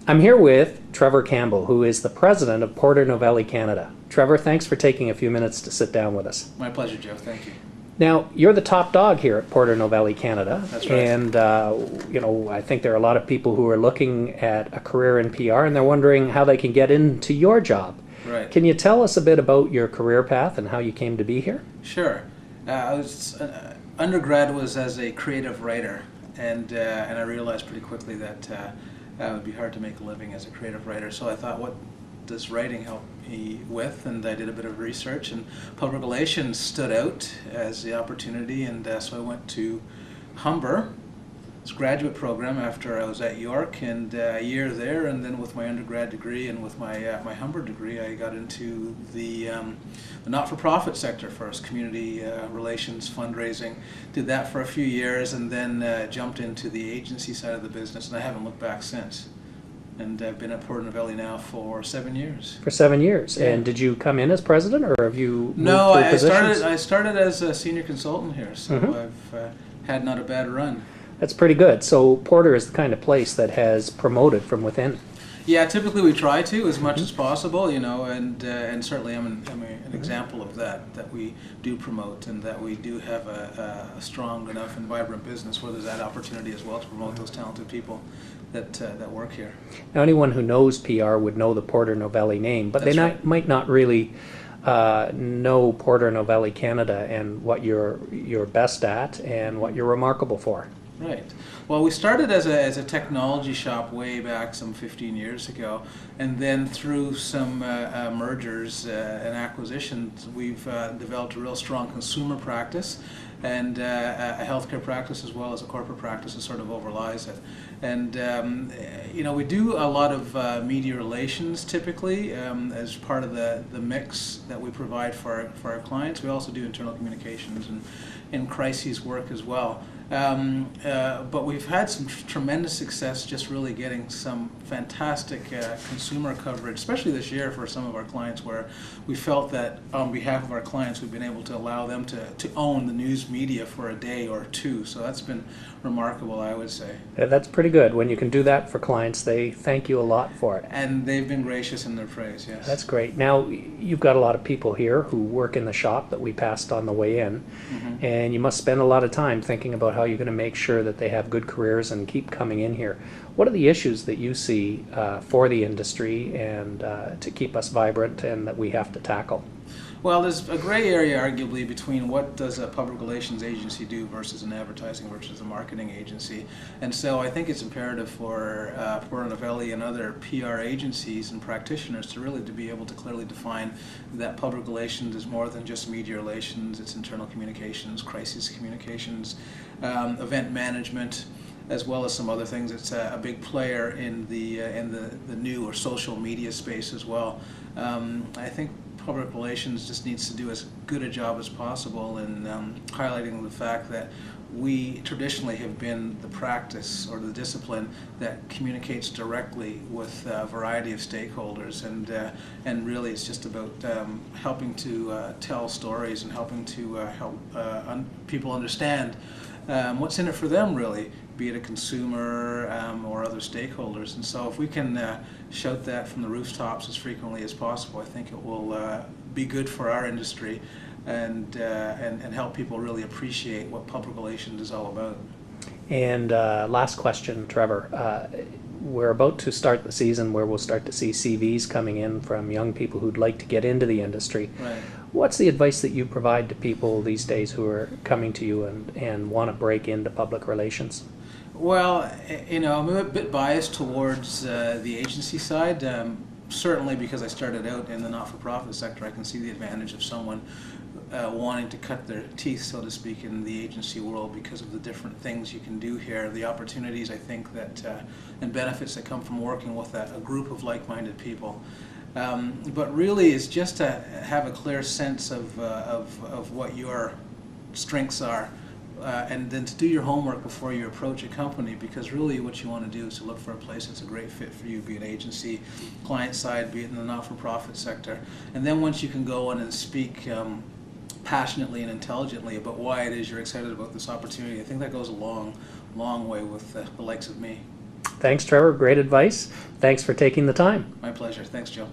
I'm here with Trevor Campbell, who is the president of Porter Novelli Canada. Trevor, thanks for taking a few minutes to sit down with us. My pleasure, Joe. Thank you. Now, you're the top dog here at Porter Novelli Canada. That's right. And, I think there are a lot of people who are looking at a career in PR and they're wondering how they can get into your job. Right. Can you tell us a bit about your career path and how you came to be here? Sure. Undergrad was as a creative writer, and I realized pretty quickly that it would be hard to make a living as a creative writer. So I thought, what does writing help me with? And I did a bit of research, and public relations stood out as the opportunity, and so I went to Humber, this graduate program, after I was at York, and a year there, and then with my undergrad degree and with my Humber degree, I got into the not-for-profit sector first, community relations, fundraising. Did that for a few years, and then jumped into the agency side of the business, and I haven't looked back since. And I've been at Porter Novelli now for 7 years. For 7 years. Yeah. And did you come in as president, or have you moved No, through I positions? started as a senior consultant here, so I've had not a bad run. That's pretty good. So Porter is the kind of place that has promoted from within. Yeah, typically we try to as much as possible, and certainly I'm an example of that we do promote, and that we do have a strong enough and vibrant business where there's that opportunity as well to promote those talented people that work here. Now, anyone who knows PR would know the Porter Novelli name, but That's they right. might not really know Porter Novelli Canada and what you're best at and what you're remarkable for. Right. Well, we started as a technology shop way back some 15 years ago, and then through some mergers and acquisitions, we've developed a real strong consumer practice and a healthcare practice, as well as a corporate practice that sort of overlies it. And we do a lot of media relations typically as part of the mix that we provide for our clients. We also do internal communications and crises work as well. But we've had some tremendous success just really getting some fantastic consumer coverage, especially this year for some of our clients, where we felt that on behalf of our clients we've been able to allow them to own the news media for a day or two. So that's been remarkable, I would say. Yeah, that's pretty good. When you can do that for clients, they thank you a lot for it. And they've been gracious in their praise, yes. That's great. Now, you've got a lot of people here who work in the shop that we passed on the way in, and you must spend a lot of time thinking about how you're going to make sure that they have good careers and keep coming in here. What are the issues that you see for the industry and to keep us vibrant and that we have to tackle? Well, there's a gray area, arguably, between what does a public relations agency do versus an advertising versus a marketing agency. And so I think it's imperative for Porter Novelli and other PR agencies and practitioners to really be able to clearly define that public relations is more than just media relations. It's internal communications, crisis communications, event management, as well as some other things. It's a big player in the new or social media space as well. I think public relations just needs to do as good a job as possible in highlighting the fact that we traditionally have been the practice or the discipline that communicates directly with a variety of stakeholders, and really it's just about helping to tell stories and helping to help people understand what's in it for them, really, be it a consumer or other stakeholders. And so if we can shout that from the rooftops as frequently as possible, I think it will be good for our industry and help people really appreciate what public relations is all about. And last question, Trevor. We're about to start the season where we'll start to see CVs coming in from young people who'd like to get into the industry. Right. What's the advice that you provide to people these days who are coming to you and want to break into public relations? Well, I'm a bit biased towards the agency side. Certainly because I started out in the not-for-profit sector, I can see the advantage of someone wanting to cut their teeth, so to speak, in the agency world because of the different things you can do here, the opportunities, I think, that and benefits that come from working with a group of like-minded people. But really, it's just to have a clear sense of what your strengths are, and then to do your homework before you approach a company, because really what you want to do is to look for a place that's a great fit for you, be it agency, client side, be it in the not-for-profit sector. And then once you can go in and speak passionately and intelligently about why it is you're excited about this opportunity, I think that goes a long way with the likes of me. Thanks, Trevor. Great advice. Thanks for taking the time. My pleasure. Thanks, Joe.